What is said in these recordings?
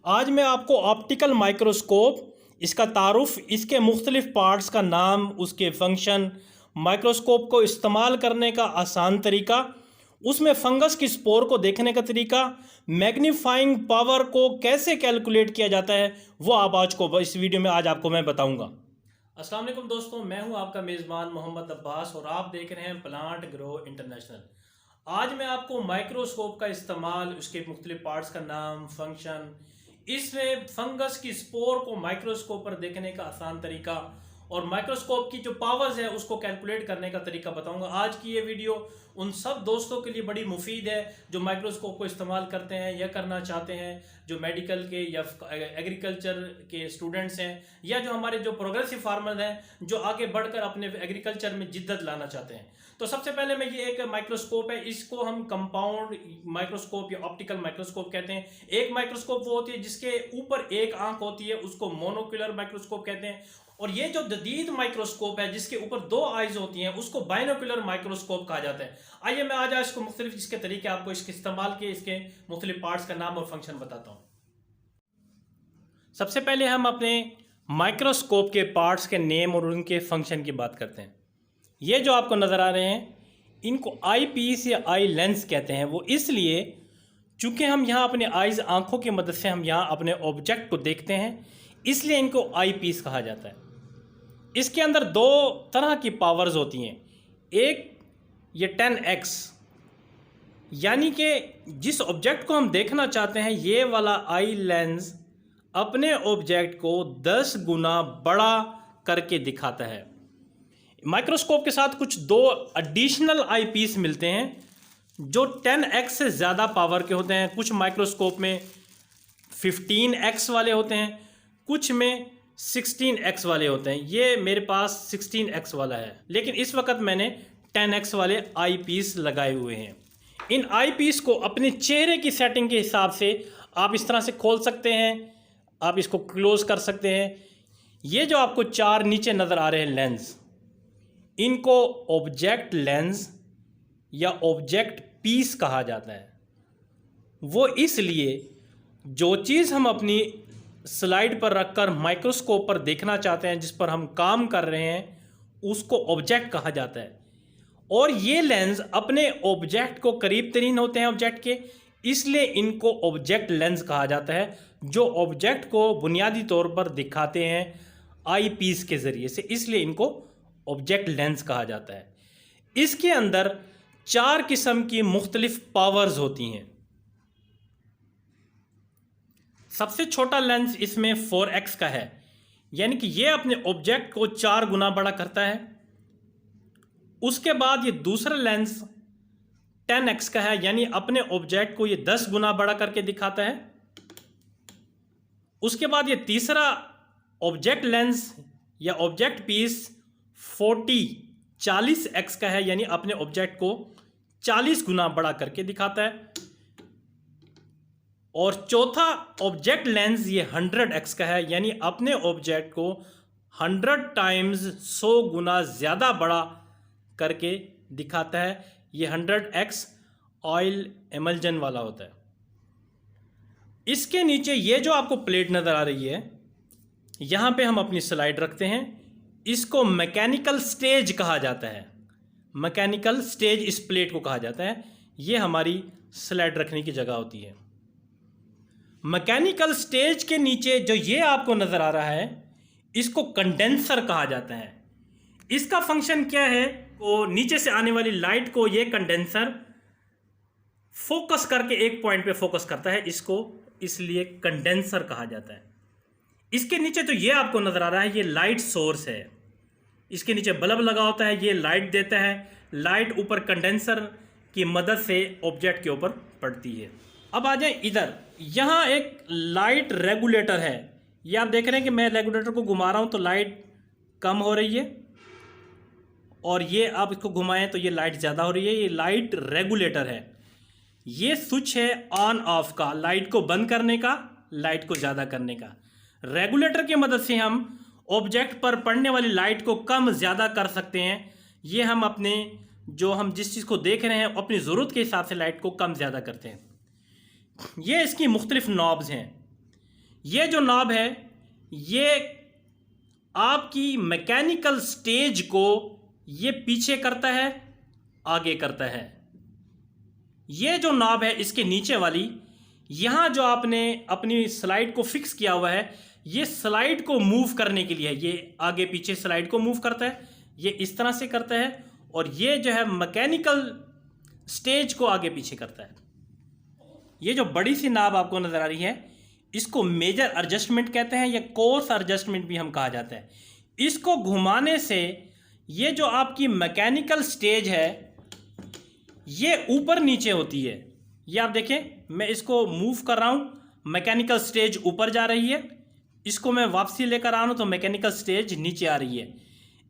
आज मैं आपको ऑप्टिकल माइक्रोस्कोप, इसका तारुफ, इसके मुख्तलिफ पार्ट्स का नाम, उसके फंक्शन, माइक्रोस्कोप को इस्तेमाल करने का आसान तरीका, उसमें फंगस की स्पोर को देखने का तरीका, मैग्नीफाइंग पावर को कैसे कैलकुलेट किया जाता है, वो आप आज को इस वीडियो में आज आपको मैं बताऊंगा। अस्सलाम वालेकुम दोस्तों, मैं हूं आपका मेज़बान मोहम्मद अब्बास और आप देख रहे हैं प्लांट ग्रो इंटरनेशनल। आज मैं आपको माइक्रोस्कोप का इस्तेमाल, उसके मुख्तलिफ पार्ट्स का नाम, फंक्शन, इसमें फंगस की स्पोर को माइक्रोस्कोप पर देखने का आसान तरीका और माइक्रोस्कोप की जो पावर्स है उसको कैलकुलेट करने का तरीका बताऊंगा। आज की ये वीडियो उन सब दोस्तों के लिए बड़ी मुफीद है जो माइक्रोस्कोप को इस्तेमाल करते हैं या करना चाहते हैं, जो मेडिकल के या एग्रीकल्चर के स्टूडेंट्स हैं या जो हमारे जो प्रोग्रेसिव फार्मर हैं जो आगे बढ़कर अपने एग्रीकल्चर में जिद्दत लाना चाहते हैं। तो सबसे पहले मैं ये एक माइक्रोस्कोप है, इसको हम कंपाउंड माइक्रोस्कोप या ऑप्टिकल माइक्रोस्कोप कहते हैं। एक माइक्रोस्कोप वो होती है जिसके ऊपर एक आंख होती है, उसको मोनोक्यूलर माइक्रोस्कोप कहते हैं। और ये जो जदीद माइक्रोस्कोप है जिसके ऊपर दो आईज होती हैं उसको बाइनोक्यूलर माइक्रोस्कोप कहा जाता है। आइए मैं आज इसको मुख्तलिफ इसके तरीके आपको इसके इस्तेमाल के इसके मुख्तलिफ पार्ट्स का नाम और फंक्शन बताता हूँ। सबसे पहले हम अपने माइक्रोस्कोप के पार्ट्स के नेम और उनके फंक्शन की बात करते हैं। ये जो आपको नज़र आ रहे हैं इनको आई पीस या आई लेंस कहते हैं। वो इसलिए चूँकि हम यहाँ अपने आइज़, आँखों की मदद से हम यहाँ अपने ऑब्जेक्ट को देखते हैं, इसलिए इनको आई पीस कहा जाता है। इसके अंदर दो तरह की पावर्स होती हैं। एक ये 10x, यानी कि जिस ऑब्जेक्ट को हम देखना चाहते हैं ये वाला आई लेंस अपने ऑब्जेक्ट को 10 गुना बड़ा करके दिखाता है। माइक्रोस्कोप के साथ कुछ दो एडिशनल आई पीस मिलते हैं जो 10x से ज़्यादा पावर के होते हैं। कुछ माइक्रोस्कोप में 15x वाले होते हैं, कुछ में 16x वाले होते हैं। ये मेरे पास 16x वाला है, लेकिन इस वक्त मैंने 10x वाले आई पीस लगाए हुए हैं। इन आई पीस को अपने चेहरे की सेटिंग के हिसाब से आप इस तरह से खोल सकते हैं, आप इसको क्लोज कर सकते हैं। ये जो आपको चार नीचे नज़र आ रहे हैं लेंस, इनको ऑब्जेक्ट लेंस या ऑब्जेक्ट पीस कहा जाता है। वो इसलिए जो चीज़ हम अपनी स्लाइड पर रखकर माइक्रोस्कोप पर देखना चाहते हैं, जिस पर हम काम कर रहे हैं, उसको ऑब्जेक्ट कहा जाता है। और ये लेंस अपने ऑब्जेक्ट को करीब तरीन होते हैं ऑब्जेक्ट के, इसलिए इनको ऑब्जेक्ट लेंस कहा जाता है, जो ऑब्जेक्ट को बुनियादी तौर पर दिखाते हैं आई पीस के ज़रिए से, इसलिए इनको ऑब्जेक्ट लेंस कहा जाता है। इसके अंदर 4 किस्म की मुख्तलिफ पावर्स होती हैं। सबसे छोटा लेंस इसमें 4x का है, यानी कि ये अपने ऑब्जेक्ट को 4 गुना बड़ा करता है। उसके बाद ये दूसरा लेंस 10x का है, यानी अपने ऑब्जेक्ट को ये 10 गुना बड़ा करके दिखाता है। उसके बाद ये तीसरा ऑब्जेक्ट लेंस या ऑब्जेक्ट पीस 40x का है, यानी अपने ऑब्जेक्ट को 40 गुना बड़ा करके दिखाता है। और चौथा ऑब्जेक्ट लेंस ये 100x का है, यानी अपने ऑब्जेक्ट को 100 टाइम्स 100 गुना ज़्यादा बड़ा करके दिखाता है। ये 100x ऑयल एमल्जन वाला होता है। इसके नीचे ये जो आपको प्लेट नज़र आ रही है, यहाँ पे हम अपनी स्लाइड रखते हैं। इसको मैकेनिकल स्टेज कहा जाता है। मैकेनिकल स्टेज इस प्लेट को कहा जाता है। ये हमारी स्लाइड रखने की जगह होती है। मैकेनिकल स्टेज के नीचे जो ये आपको नज़र आ रहा है, इसको कंडेंसर कहा जाता है। इसका फंक्शन क्या है? वो नीचे से आने वाली लाइट को ये कंडेंसर फोकस करके एक पॉइंट पे फोकस करता है, इसको इसलिए कंडेंसर कहा जाता है। इसके नीचे तो ये आपको नज़र आ रहा है, ये लाइट सोर्स है। इसके नीचे बल्ब लगा होता है, ये लाइट देता है। लाइट ऊपर कंडेंसर की मदद से ऑब्जेक्ट के ऊपर पड़ती है। अब आ जाए इधर, यहाँ एक लाइट रेगुलेटर है। ये आप देख रहे हैं कि मैं रेगुलेटर को घुमा रहा हूँ तो लाइट कम हो रही है, और ये आप इसको घुमाएं तो ये लाइट ज़्यादा हो रही है। ये लाइट रेगुलेटर है। ये स्विच है ऑन ऑफ का, लाइट को बंद करने का, लाइट को ज़्यादा करने का। रेगुलेटर की मदद से हम ऑब्जेक्ट पर पड़ने वाली लाइट को कम ज़्यादा कर सकते हैं। ये हम अपने हम जिस चीज़ को देख रहे हैं अपनी ज़रूरत के हिसाब से लाइट को कम ज़्यादा करते हैं। ये इसकी मुख्तलिफ नॉब्स हैं। ये जो नॉब है ये आपकी मैकेनिकल स्टेज को ये पीछे करता है, आगे करता है। ये जो नॉब है इसके नीचे वाली, यहाँ जो आपने अपनी स्लाइड को फिक्स किया हुआ है, ये स्लाइड को मूव करने के लिए है। ये आगे पीछे स्लाइड को मूव करता है, ये इस तरह से करता है, और ये जो है मैकेनिकल स्टेज को आगे पीछे करता है। ये जो बड़ी सी नाब आपको नज़र आ रही है इसको मेजर एडजस्टमेंट कहते हैं, या कोर्स एडजस्टमेंट भी हम कहा जाता है। इसको घुमाने से ये जो आपकी मैकेनिकल स्टेज है ये ऊपर नीचे होती है। ये आप देखें, मैं इसको मूव कर रहा हूँ, मैकेनिकल स्टेज ऊपर जा रही है, इसको मैं वापसी लेकर आ रहा हूँ तो मैकेनिकल स्टेज नीचे आ रही है।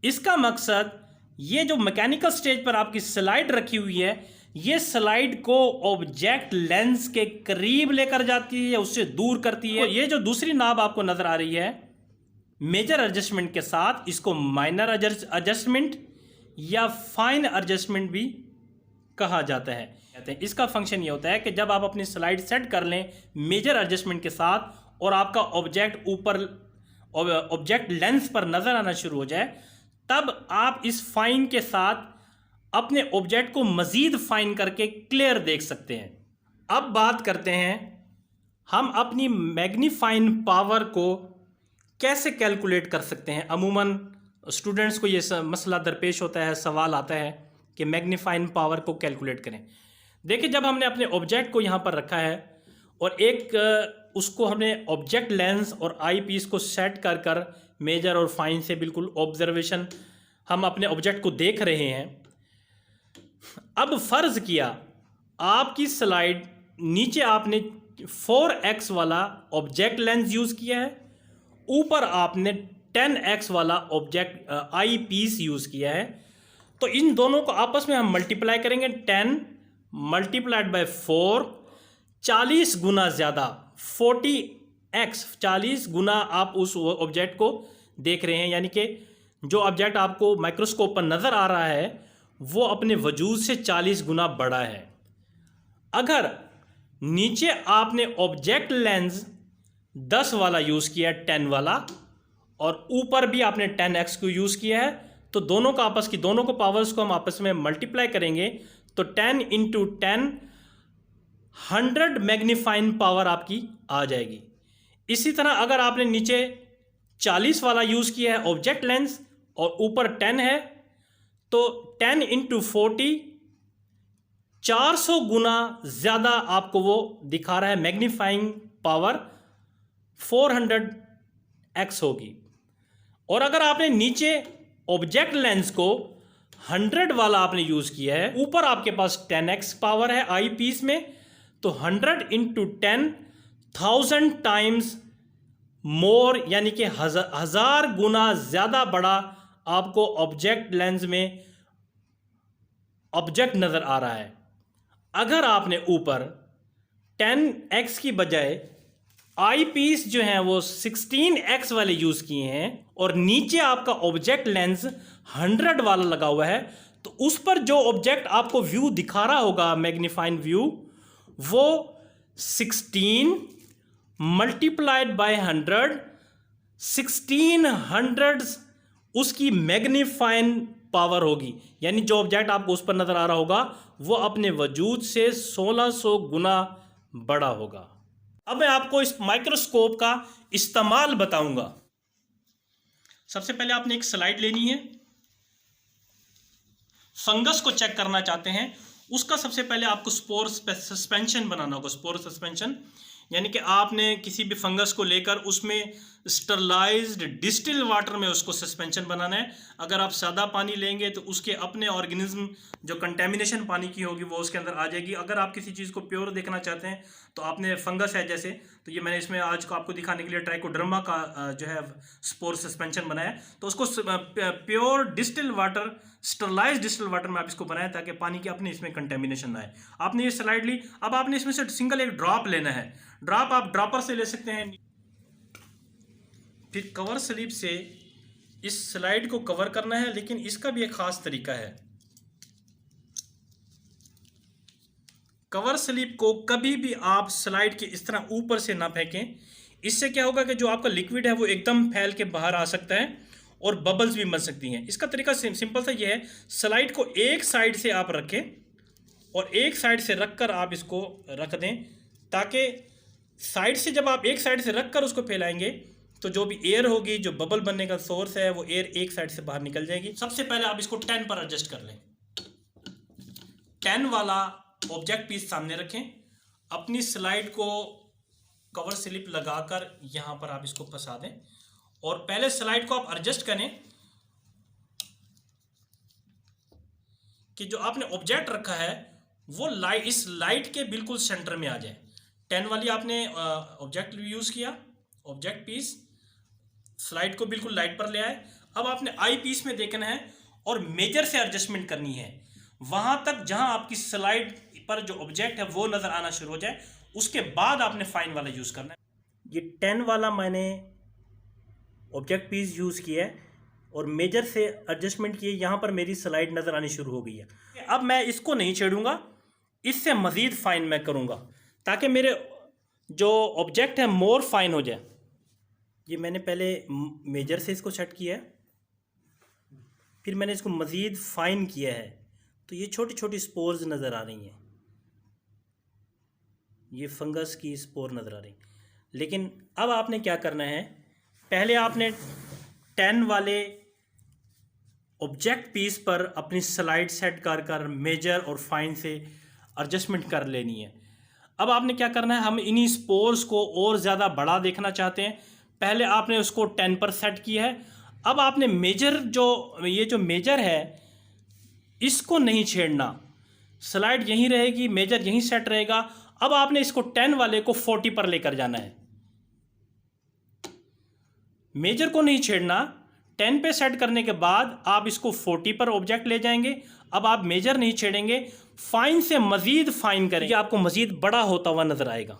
इसका मकसद ये जो मैकेनिकल स्टेज पर आपकी स्लाइड रखी हुई है, ये स्लाइड को ऑब्जेक्ट लेंस के करीब लेकर जाती है या उससे दूर करती है। ये जो दूसरी नाब आपको नजर आ रही है मेजर एडजस्टमेंट के साथ, इसको माइनर एडजस्टमेंट या फाइन एडजस्टमेंट भी कहा जाता है। इसका फंक्शन ये होता है कि जब आप अपनी स्लाइड सेट कर लें मेजर एडजस्टमेंट के साथ और आपका ऑब्जेक्ट ऊपर ऑब्जेक्ट लेंस पर नजर आना शुरू हो जाए, तब आप इस फाइन के साथ अपने ऑब्जेक्ट को मजीद फाइन करके क्लियर देख सकते हैं। अब बात करते हैं हम अपनी मैग्नीफाइंग पावर को कैसे कैलकुलेट कर सकते हैं। अमूमन स्टूडेंट्स को ये मसला दरपेश होता है, सवाल आता है कि मैग्नीफाइंग पावर को कैलकुलेट करें। देखिए, जब हमने अपने ऑब्जेक्ट को यहाँ पर रखा है और एक उसको हमने ऑब्जेक्ट लेंस और आई पीस को सेट कर कर मेजर और फाइन से बिल्कुल ऑब्जर्वेशन हम अपने ऑब्जेक्ट को देख रहे हैं। अब फ़र्ज़ किया आपकी स्लाइड नीचे आपने 4x वाला ऑब्जेक्ट लेंस यूज़ किया है, ऊपर आपने 10x वाला ऑब्जेक्ट आई पीस यूज़ किया है, तो इन दोनों को आपस में हम मल्टीप्लाई करेंगे। 10 मल्टीप्लाइड बाय 4, 40 गुना ज़्यादा 40x, 40 गुना आप उस ऑब्जेक्ट को देख रहे हैं। यानी कि जो ऑब्जेक्ट आपको माइक्रोस्कोप पर नज़र आ रहा है वो अपने वजूद से 40 गुना बड़ा है। अगर नीचे आपने ऑब्जेक्ट लेंस 10 वाला यूज़ किया है, 10 वाला, और ऊपर भी आपने 10x को यूज़ किया है, तो दोनों को पावर्स को हम आपस में मल्टीप्लाई करेंगे तो 10 इंटू 10 100 मैग्नीफाइंग पावर आपकी आ जाएगी। इसी तरह अगर आपने नीचे 40 वाला यूज़ किया है ऑब्जेक्ट लेंस और ऊपर 10 है, तो 10 इंटू 40 400 गुना ज़्यादा आपको वो दिखा रहा है, मैग्नीफाइंग पावर 400x होगी। और अगर आपने नीचे ऑब्जेक्ट लेंस को 100 वाला आपने यूज़ किया है, ऊपर आपके पास 10x पावर है आई पीस में, तो 100 इंटू 10 1000 टाइम्स मोर, यानी कि 1000 गुना ज़्यादा बड़ा आपको ऑब्जेक्ट लेंस में ऑब्जेक्ट नज़र आ रहा है। अगर आपने ऊपर 10x की बजाय आई पीस जो है वो 16x वाले यूज़ किए हैं और नीचे आपका ऑब्जेक्ट लेंस 100 वाला लगा हुआ है, तो उस पर जो ऑब्जेक्ट आपको व्यू दिखा रहा होगा मैग्नीफाइंग व्यू, वो 16 मल्टीप्लाइड बाय 100, 1600 उसकी मैग्नीफाइंग पावर होगी। यानी जो ऑब्जेक्ट आपको उस पर नज़र आ रहा होगा वो अपने वजूद से 1600 गुना बड़ा होगा। अब मैं आपको इस माइक्रोस्कोप का इस्तेमाल बताऊंगा। सबसे पहले आपने एक स्लाइड लेनी है। फंगस को चेक करना चाहते हैं, उसका सबसे पहले आपको स्पोर सस्पेंशन बनाना होगा। स्पोर सस्पेंशन यानी कि आपने किसी भी फंगस को लेकर उसमें स्टरलाइज्ड डिस्टिल वाटर में उसको सस्पेंशन बनाना है। अगर आप सादा पानी लेंगे तो उसके अपने ऑर्गेनिज्म जो कंटेमिनेशन पानी की होगी वो उसके अंदर आ जाएगी। अगर आप किसी चीज़ को प्योर देखना चाहते हैं तो आपने फंगस है जैसे, तो ये मैंने इसमें आज को आपको दिखाने के लिए ट्राइकोडर्मा का जो है स्पोर सस्पेंशन बनाया, तो उसको pure distil water, sterilised distil water में आप इसको बनाएं ताकि पानी की अपनी इसमें कंटेमिनेशन ना आए। आपने ये स्लाइड ली, अब आपने इसमें से सिंगल एक ड्रॉप लेना है। ड्रॉप आप ड्रॉपर से ले सकते हैं, फिर कवर स्लिप से इस स्लाइड को कवर करना है, लेकिन इसका भी एक ख़ास तरीका है। कवर स्लिप को कभी भी आप स्लाइड के इस तरह ऊपर से ना फेंकें, इससे क्या होगा कि जो आपका लिक्विड है वो एकदम फैल के बाहर आ सकता है और बबल्स भी बन सकती हैं। इसका तरीका सिंपल सा ये है, स्लाइड को एक साइड से आप रखें और एक साइड से रखकर आप इसको रख दें, ताकि साइड से जब आप एक साइड से रखकर उसको फैलाएंगे तो जो भी एयर होगी, जो बबल बनने का सोर्स है, वो एयर एक साइड से बाहर निकल जाएगी। सबसे पहले आप इसको 10 पर एडजस्ट कर लें। 10 वाला ऑब्जेक्ट पीस सामने रखें, अपनी स्लाइड को कवर स्लिप लगाकर यहाँ पर आप इसको फंसा दें और पहले स्लाइड को आप एडजस्ट करें कि जो आपने ऑब्जेक्ट रखा है वो इस लाइट के बिल्कुल सेंटर में आ जाए। 10 वाली आपने ऑब्जेक्ट यूज़ किया, ऑब्जेक्ट पीस स्लाइड को बिल्कुल लाइट पर ले आए। अब आपने आई पीस में देखना है और मेजर से एडजस्टमेंट करनी है वहाँ तक जहाँ आपकी स्लाइड पर जो ऑब्जेक्ट है वो नज़र आना शुरू हो जाए, उसके बाद आपने फाइन वाला यूज़ करना है। ये 10 वाला मैंने ऑब्जेक्ट पीस यूज़ किया है और मेजर से एडजस्टमेंट किए, यहाँ पर मेरी स्लाइड नज़र आनी शुरू हो गई है। अब मैं इसको नहीं छेड़ूंगा, इससे मज़ीद फाइन मैं करूँगा ताकि मेरे जो ऑब्जेक्ट है मोर फाइन हो जाए। ये मैंने पहले मेजर से इसको सेट किया है, फिर मैंने इसको मज़ीद फाइन किया है, तो ये छोटी छोटी स्पोर्स नज़र आ रही हैं, ये फंगस की स्पोर नज़र आ रही। लेकिन अब आपने क्या करना है, पहले आपने 10 वाले ऑब्जेक्ट पीस पर अपनी स्लाइड सेट कर मेजर और फाइन से एडजस्टमेंट कर लेनी है। अब आपने क्या करना है, हम इन्हीं स्पोर्स को और ज़्यादा बड़ा देखना चाहते हैं। पहले आपने उसको 10 पर सेट किया है, अब आपने मेजर ये जो मेजर है इसको नहीं छेड़ना, स्लाइड यहीं रहेगी, मेजर यहीं सेट रहेगा। अब आपने इसको 10 वाले को 40 पर लेकर जाना है, मेजर को नहीं छेड़ना। 10 पे सेट करने के बाद आप इसको 40 पर ऑब्जेक्ट ले जाएंगे। अब आप मेजर नहीं छेड़ेंगे, फाइन से मजीद फाइन करेंगे, आपको मजीद बड़ा होता हुआ नजर आएगा।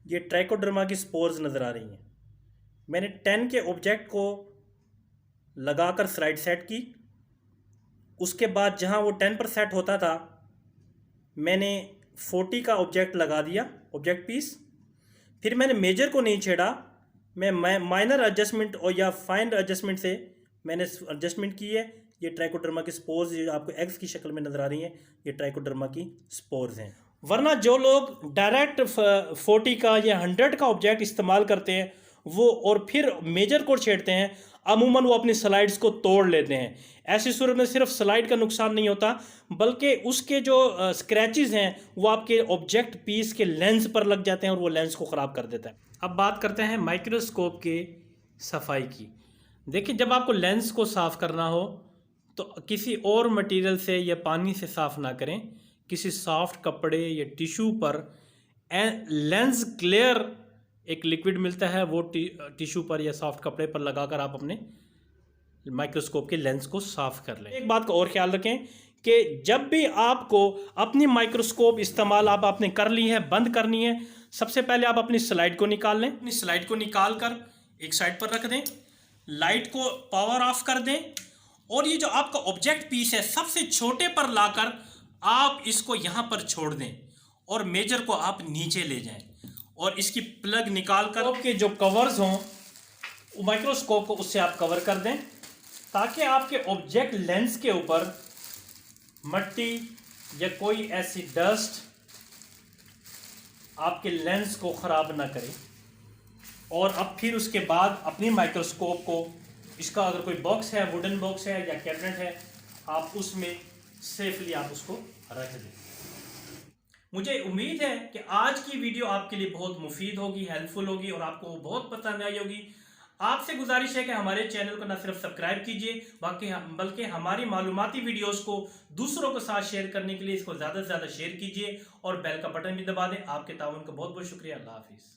ये ट्राइकोडर्मा की स्पोर्स नजर आ रही हैं। मैंने 10 के ऑब्जेक्ट को लगाकर स्लाइड सेट की, उसके बाद जहां वो 10 पर सेट होता था मैंने 40 का ऑब्जेक्ट लगा दिया, ऑब्जेक्ट पीस। फिर मैंने मेजर को नहीं छेड़ा, मैं माइनर एडजस्टमेंट और या फाइन एडजस्टमेंट से मैंने एडजस्टमेंट की है। ये ट्राइकोडर्मा की स्पोर्स जो आपको एग्स की शक्ल में नज़र आ रही हैं, ये ट्राइकोडर्मा की स्पोर्स हैं। वरना जो लोग डायरेक्ट 40 का या 100 का ऑब्जेक्ट इस्तेमाल करते हैं वो और फिर मेजर को छेड़ते हैं, अमूमन वो अपनी स्लाइड्स को तोड़ लेते हैं। ऐसी सूरत में सिर्फ स्लाइड का नुकसान नहीं होता बल्कि उसके जो स्क्रैचेस हैं वो आपके ऑब्जेक्ट पीस के लेंस पर लग जाते हैं और वो लेंस को ख़राब कर देता है। अब बात करते हैं माइक्रोस्कोप के सफाई की। देखिए, जब आपको लेंस को साफ़ करना हो तो किसी और मटेरियल से या पानी से साफ़ ना करें, किसी सॉफ्ट कपड़े या टिश्यू पर लेंस क्लियर एक लिक्विड मिलता है, वो टिश्यू पर या सॉफ्ट कपड़े पर लगाकर आप अपने माइक्रोस्कोप के लेंस को साफ़ कर लें। एक बात का और ख्याल रखें कि जब भी आपको अपनी माइक्रोस्कोप इस्तेमाल आपने कर ली है, बंद करनी है, सबसे पहले आप अपनी स्लाइड को निकाल लें। अपनी स्लाइड को निकाल कर एक साइड पर रख दें, लाइट को पावर ऑफ कर दें और ये जो आपका ऑब्जेक्ट पीस है सबसे छोटे पर लाकर आप इसको यहाँ पर छोड़ दें और मेजर को आप नीचे ले जाएं और इसकी प्लग निकाल कर आपके जो कवर्स हों माइक्रोस्कोप को उससे आप कवर कर दें, ताकि आपके ऑब्जेक्ट लेंस के ऊपर मट्टी या कोई ऐसी डस्ट आपके लेंस को ख़राब ना करे। और अब फिर उसके बाद अपनी माइक्रोस्कोप को, इसका अगर कोई बॉक्स है, वुडन बॉक्स है या कैबिनेट है, आप उसमें सेफली आप उसको रख दें। मुझे उम्मीद है कि आज की वीडियो आपके लिए बहुत मुफीद होगी, हेल्पफुल होगी और आपको बहुत पसंद आई होगी। आपसे गुजारिश है कि हमारे चैनल को न सिर्फ सब्सक्राइब कीजिए बल्कि हमारी मालूमाती वीडियोस को दूसरों के साथ शेयर करने के लिए इसको ज़्यादा से ज़्यादा शेयर कीजिए और बेल का बटन भी दबा दें। आपके ताउन का बहुत बहुत शुक्रिया। अल्लाह हाफिज़।